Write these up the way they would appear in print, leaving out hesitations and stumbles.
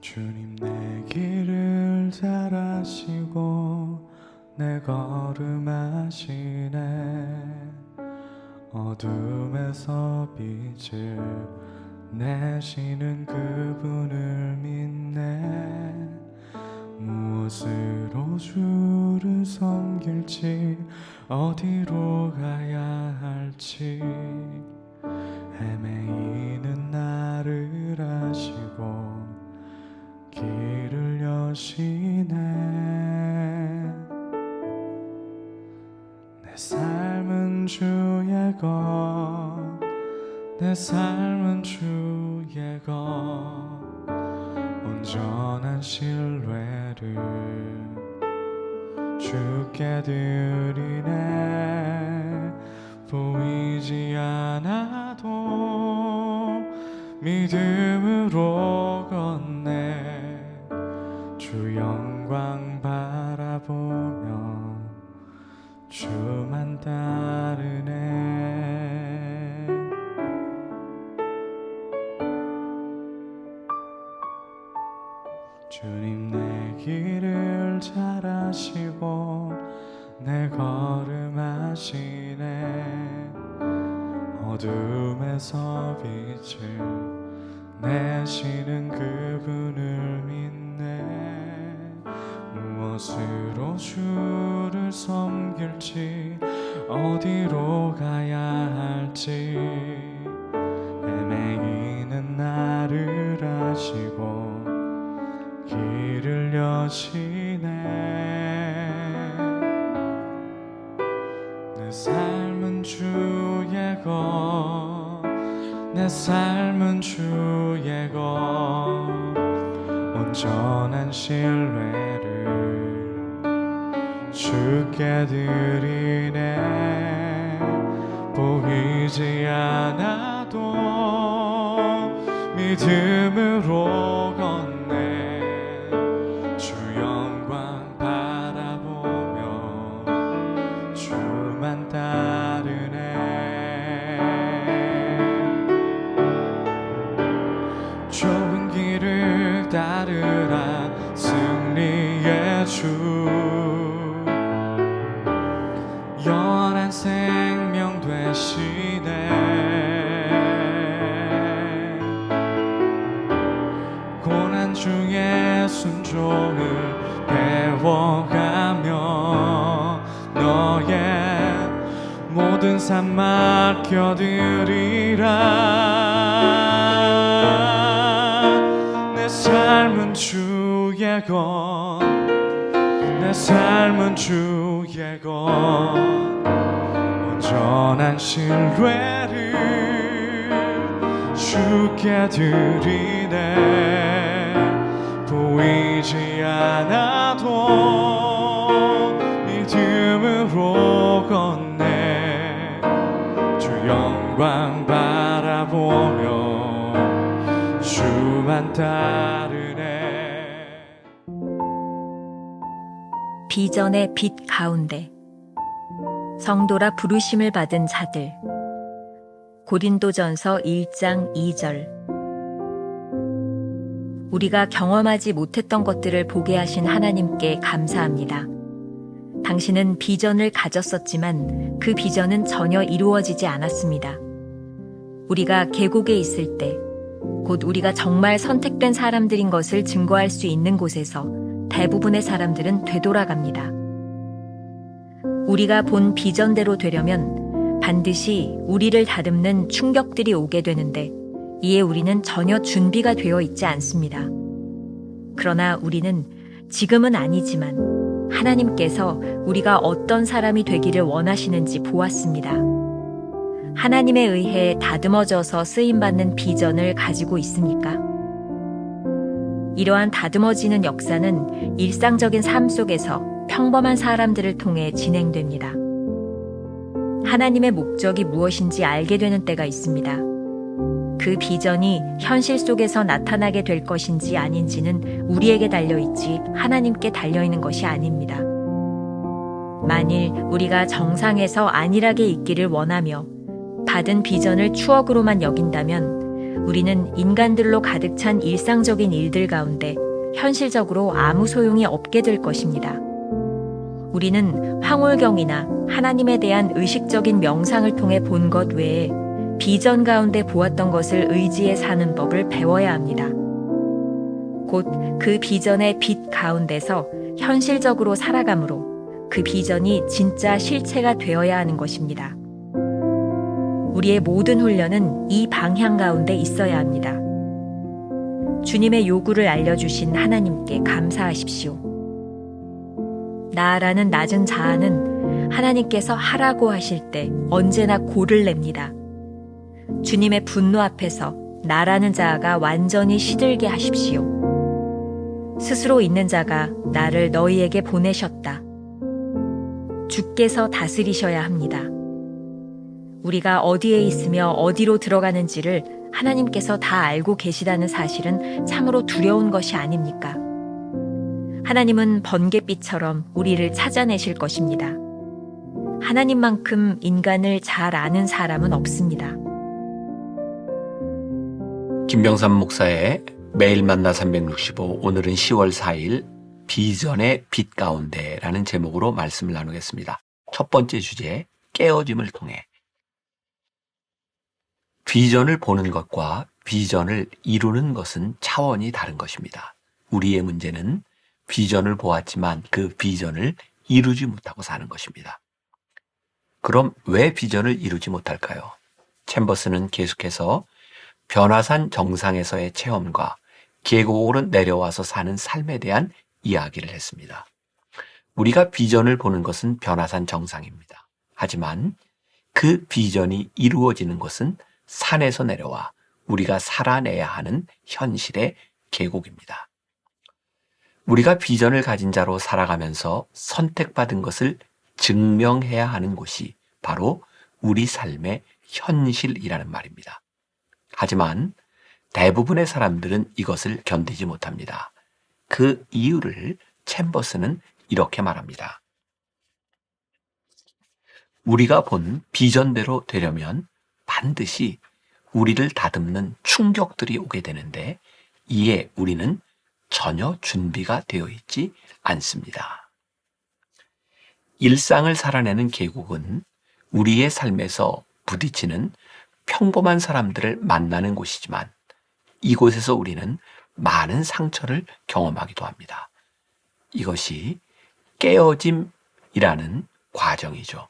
주님 내 길을 잘 아시고 내 걸음 아시네. 어둠에서 빛을 내시는 그분을 믿네. 무엇으로 주를 섬길지 어디로 가야 할지 헤매이는 나를 아시고 길을 여시네. 내 삶은 주의 것, 내 삶은 주의 것, 온전한 신뢰를 주께 드리네. 보이지 않아도 믿음으로 걷네. 주 영광 바라보며 주만 따르네. 주님 내 길을 잘 아시고 내 걸음 아시네. 어둠에서 빛을 내시는 그분을 믿네. 무엇으로 주를 섬길지 어디로 가야 할지 헤매이는 나를 아시고 길을 여시네. 내 삶은 주의 것, 내 삶은 주의 것, 온전한 신뢰를 주께 드리네. 보이지 않아도 믿음으로 걷네. 주 영광 바라보며 주만 따르네. 좁은 길을 따르라 승리의 주. 영원한 생명 되시네. 고난 중에 순종을 배워가며 너의 모든 삶 맡겨드리라. 내 삶은 주의 것, 내 삶은 주의 것, 온전한 신뢰를 주께 드리네. 보이지 않아도 믿음으로 걷네. 주 영광 바라보며 주만 따르네. 비전의 빛 가운데 성도라 부르심을 받은 자들. 고린도전서 1장 2절. 우리가 경험하지 못했던 것들을 보게 하신 하나님께 감사합니다. 당신은 비전을 가졌었지만 그 비전은 전혀 이루어지지 않았습니다. 우리가 계곡에 있을 때, 곧 우리가 정말 선택된 사람들인 것을 증거할 수 있는 곳에서 대부분의 사람들은 되돌아갑니다. 우리가 본 비전대로 되려면 반드시 우리를 다듬는 충격들이 오게 되는데 이에 우리는 전혀 준비가 되어 있지 않습니다. 그러나 우리는 지금은 아니지만 하나님께서 우리가 어떤 사람이 되기를 원하시는지 보았습니다. 하나님에 의해 다듬어져서 쓰임받는 비전을 가지고 있습니까? 이러한 다듬어지는 역사는 일상적인 삶 속에서 평범한 사람들을 통해 진행됩니다. 하나님의 목적이 무엇인지 알게 되는 때가 있습니다. 그 비전이 현실 속에서 나타나게 될 것인지 아닌지는 우리에게 달려있지 하나님께 달려있는 것이 아닙니다. 만일 우리가 정상에서 안일하게 있기를 원하며 받은 비전을 추억으로만 여긴다면 우리는 인간들로 가득 찬 일상적인 일들 가운데 현실적으로 아무 소용이 없게 될 것입니다. 우리는 황홀경이나 하나님에 대한 의식적인 명상을 통해 본 것 외에 비전 가운데 보았던 것을 의지해 사는 법을 배워야 합니다. 곧 그 비전의 빛 가운데서 현실적으로 살아감으로 그 비전이 진짜 실체가 되어야 하는 것입니다. 우리의 모든 훈련은 이 방향 가운데 있어야 합니다. 주님의 요구를 알려주신 하나님께 감사하십시오. 나라는 낮은 자아는 하나님께서 하라고 하실 때 언제나 고를 냅니다. 주님의 분노 앞에서 나라는 자아가 완전히 시들게 하십시오. 스스로 있는 자가 나를 너희에게 보내셨다. 주께서 다스리셔야 합니다. 우리가 어디에 있으며 어디로 들어가는지를 하나님께서 다 알고 계시다는 사실은 참으로 두려운 것이 아닙니까? 하나님은 번갯빛처럼 우리를 찾아내실 것입니다. 하나님만큼 인간을 잘 아는 사람은 없습니다. 김병삼 목사의 매일 만나 365, 오늘은 10월 4일 비전의 빛 가운데라는 제목으로 말씀을 나누겠습니다. 첫 번째 주제, 깨어짐을 통해. 비전을 보는 것과 비전을 이루는 것은 차원이 다른 것입니다. 우리의 문제는 비전을 보았지만 그 비전을 이루지 못하고 사는 것입니다. 그럼 왜 비전을 이루지 못할까요? 챔버스는 계속해서 변화산 정상에서의 체험과 계곡으로 내려와서 사는 삶에 대한 이야기를 했습니다. 우리가 비전을 보는 것은 변화산 정상입니다. 하지만 그 비전이 이루어지는 것은 산에서 내려와 우리가 살아내야 하는 현실의 계곡입니다. 우리가 비전을 가진 자로 살아가면서 선택받은 것을 증명해야 하는 곳이 바로 우리 삶의 현실이라는 말입니다. 하지만 대부분의 사람들은 이것을 견디지 못합니다. 그 이유를 챔버스는 이렇게 말합니다. 우리가 본 비전대로 되려면 반드시 우리를 다듬는 충격들이 오게 되는데 이에 우리는 전혀 준비가 되어 있지 않습니다. 일상을 살아내는 계곡은 우리의 삶에서 부딪히는 평범한 사람들을 만나는 곳이지만 이곳에서 우리는 많은 상처를 경험하기도 합니다. 이것이 깨어짐이라는 과정이죠.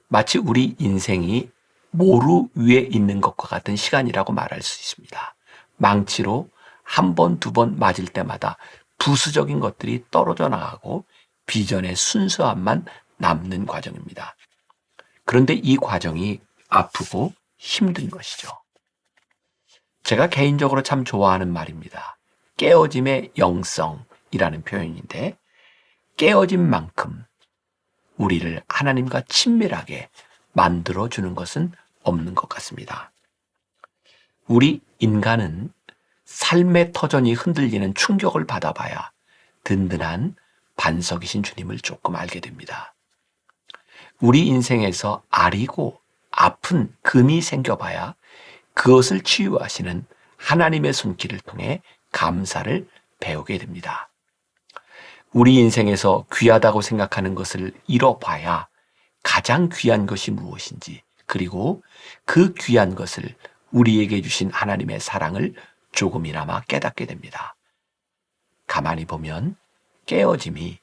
마치 우리 인생이 모루 위에 있는 것과 같은 시간이라고 말할 수 있습니다. 망치로 한 번, 두 번 맞을 때마다 부수적인 것들이 떨어져 나가고 비전의 순수함만 남는 과정입니다. 그런데 이 과정이 아프고 힘든 것이죠. 제가 개인적으로 참 좋아하는 말입니다. 깨어짐의 영성이라는 표현인데 깨어짐 만큼 우리를 하나님과 친밀하게 만들어주는 것은 없는 것 같습니다. 우리 인간은 삶의 터전이 흔들리는 충격을 받아봐야 든든한 반석이신 주님을 조금 알게 됩니다. 우리 인생에서 아리고 아픈 금이 생겨봐야 그것을 치유하시는 하나님의 손길을 통해 감사를 배우게 됩니다. 우리 인생에서 귀하다고 생각하는 것을 잃어봐야 가장 귀한 것이 무엇인지, 그리고 그 귀한 것을 우리에게 주신 하나님의 사랑을 조금이나마 깨닫게 됩니다. 가만히 보면 깨어짐이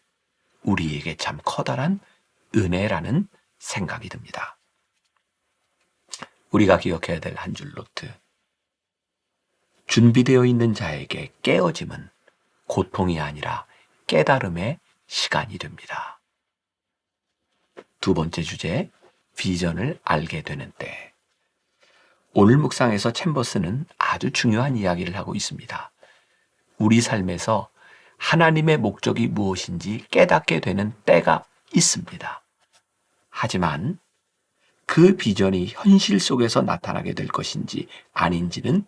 우리에게 참 커다란 은혜라는 생각이 듭니다. 우리가 기억해야 될 한 줄 노트. 준비되어 있는 자에게 깨어짐은 고통이 아니라 깨달음의 시간이 됩니다. 두 번째 주제, 비전을 알게 되는 때. 오늘 묵상에서 챔버스는 아주 중요한 이야기를 하고 있습니다. 우리 삶에서 하나님의 목적이 무엇인지 깨닫게 되는 때가 있습니다. 하지만 그 비전이 현실 속에서 나타나게 될 것인지 아닌지는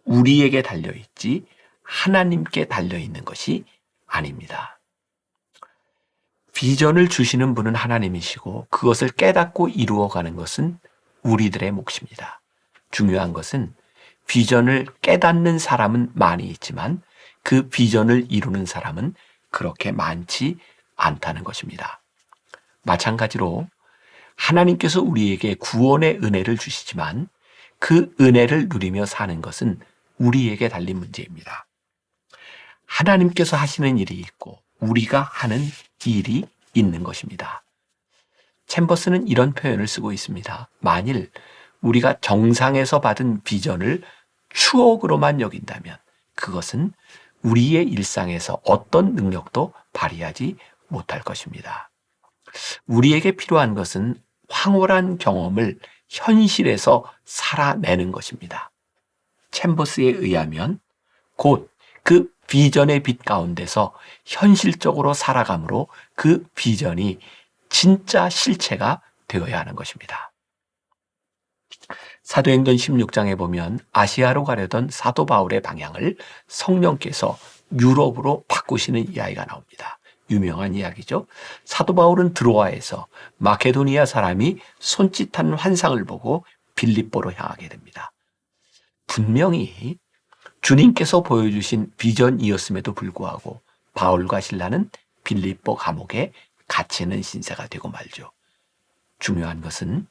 우리에게 달려있지 하나님께 달려있는 것이 아닙니다. 비전을 주시는 분은 하나님이시고 그것을 깨닫고 이루어가는 것은 우리들의 몫입니다. 중요한 것은 비전을 깨닫는 사람은 많이 있지만 그 비전을 이루는 사람은 그렇게 많지 않다는 것입니다. 마찬가지로 하나님께서 우리에게 구원의 은혜를 주시지만 그 은혜를 누리며 사는 것은 우리에게 달린 문제입니다. 하나님께서 하시는 일이 있고 우리가 하는 일이 있는 것입니다. 챔버스는 이런 표현을 쓰고 있습니다. 만일 우리가 정상에서 받은 비전을 추억으로만 여긴다면 그것은 우리의 일상에서 어떤 능력도 발휘하지 못할 것입니다. 우리에게 필요한 것은 황홀한 경험을 현실에서 살아내는 것입니다. 챔버스에 의하면 곧 그 비전의 빛 가운데서 현실적으로 살아감으로 그 비전이 진짜 실체가 되어야 하는 것입니다. 사도행전 16장에 보면 아시아로 가려던 사도 바울의 방향을 성령께서 유럽으로 바꾸시는 이야기가 나옵니다. 유명한 이야기죠. 사도 바울은 드로아에서 마케도니아 사람이 손짓한 환상을 보고 빌립보로 향하게 됩니다. 분명히 주님께서 보여주신 비전이었음에도 불구하고 바울과 실라는 빌립보 감옥에 갇히는 신세가 되고 말죠. 중요한 것은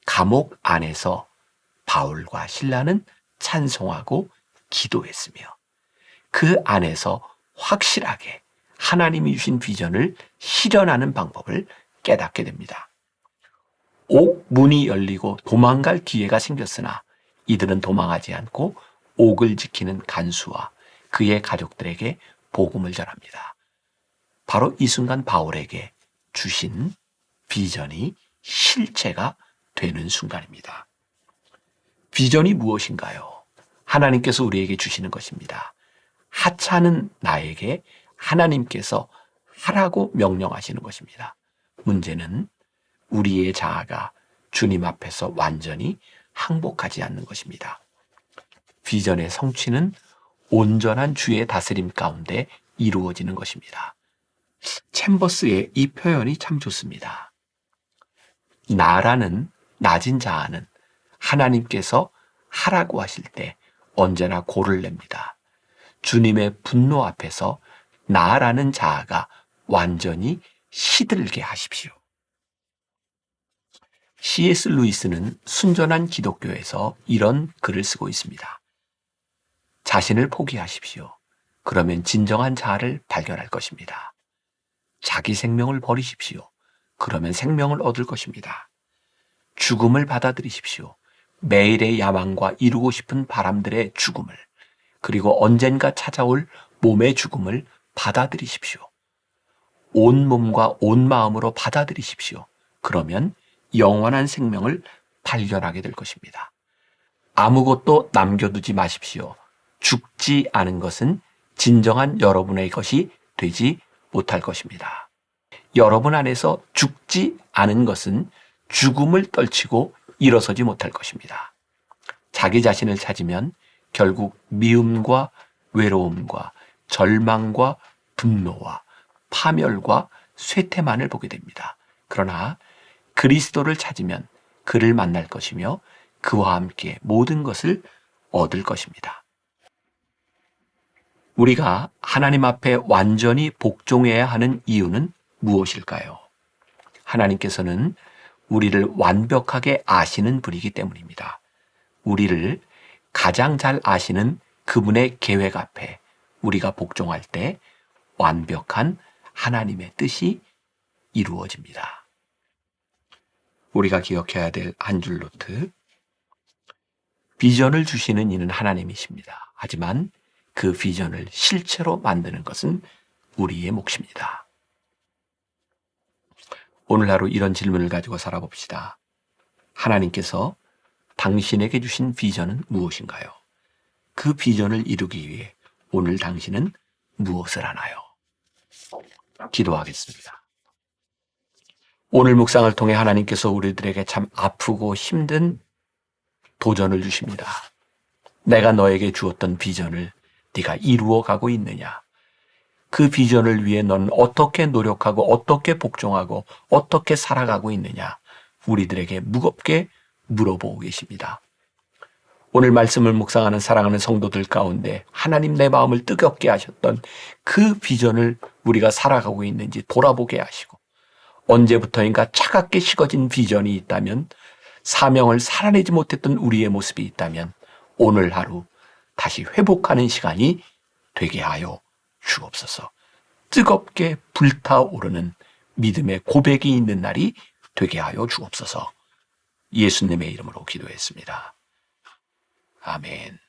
감옥 안에서 바울과 실라는 찬송하고 기도했으며 그 안에서 확실하게 하나님이 주신 비전을 실현하는 방법을 깨닫게 됩니다. 옥문이 열리고 도망갈 기회가 생겼으나 이들은 도망하지 않고 옥을 지키는 간수와 그의 가족들에게 복음을 전합니다. 바로 이 순간 바울에게 주신 비전이 실체가 되는 순간입니다. 비전이 무엇인가요? 하나님께서 우리에게 주시는 것입니다. 하찮은 나에게 하나님께서 하라고 명령하시는 것입니다. 문제는 우리의 자아가 주님 앞에서 완전히 항복하지 않는 것입니다. 비전의 성취는 온전한 주의 다스림 가운데 이루어지는 것입니다. 챔버스의 이 표현이 참 좋습니다. 나라는 낮은 자아는 하나님께서 하라고 하실 때 언제나 고를 냅니다. 주님의 분노 앞에서 나라는 자아가 완전히 시들게 하십시오. C.S. 루이스는 순전한 기독교에서 이런 글을 쓰고 있습니다. 자신을 포기하십시오. 그러면 진정한 자아를 발견할 것입니다. 자기 생명을 버리십시오. 그러면 생명을 얻을 것입니다. 죽음을 받아들이십시오. 매일의 야망과 이루고 싶은 바람들의 죽음을, 그리고 언젠가 찾아올 몸의 죽음을 받아들이십시오. 온 몸과 온 마음으로 받아들이십시오. 그러면 영원한 생명을 발견하게 될 것입니다. 아무것도 남겨두지 마십시오. 죽지 않은 것은 진정한 여러분의 것이 되지 못할 것입니다. 여러분 안에서 죽지 않은 것은 죽음을 떨치고 일어서지 못할 것입니다. 자기 자신을 찾으면 결국 미움과 외로움과 절망과 분노와 파멸과 쇠퇴만을 보게 됩니다. 그러나 그리스도를 찾으면 그를 만날 것이며 그와 함께 모든 것을 얻을 것입니다. 우리가 하나님 앞에 완전히 복종해야 하는 이유는 무엇일까요? 하나님께서는 우리를 완벽하게 아시는 분이기 때문입니다. 우리를 가장 잘 아시는 그분의 계획 앞에 우리가 복종할 때 완벽한 하나님의 뜻이 이루어집니다. 우리가 기억해야 될 한 줄 노트. 비전을 주시는 이는 하나님이십니다. 하지만 그 비전을 실체로 만드는 것은 우리의 몫입니다. 오늘 하루 이런 질문을 가지고 살아봅시다. 하나님께서 당신에게 주신 비전은 무엇인가요? 그 비전을 이루기 위해 오늘 당신은 무엇을 하나요? 기도하겠습니다. 오늘 묵상을 통해 하나님께서 우리들에게 참 아프고 힘든 도전을 주십니다. 내가 너에게 주었던 비전을 네가 이루어가고 있느냐? 그 비전을 위해 너는 어떻게 노력하고 어떻게 복종하고 어떻게 살아가고 있느냐? 우리들에게 무겁게 물어보고 계십니다. 오늘 말씀을 묵상하는 사랑하는 성도들 가운데 하나님 내 마음을 뜨겁게 하셨던 그 비전을 우리가 살아가고 있는지 돌아보게 하시고, 언제부터인가 차갑게 식어진 비전이 있다면, 사명을 살아내지 못했던 우리의 모습이 있다면 오늘 하루 다시 회복하는 시간이 되게 하여 주옵소서. 뜨겁게 불타오르는 믿음의 고백이 있는 날이 되게 하여 주옵소서. 예수님의 이름으로 기도했습니다. 아멘.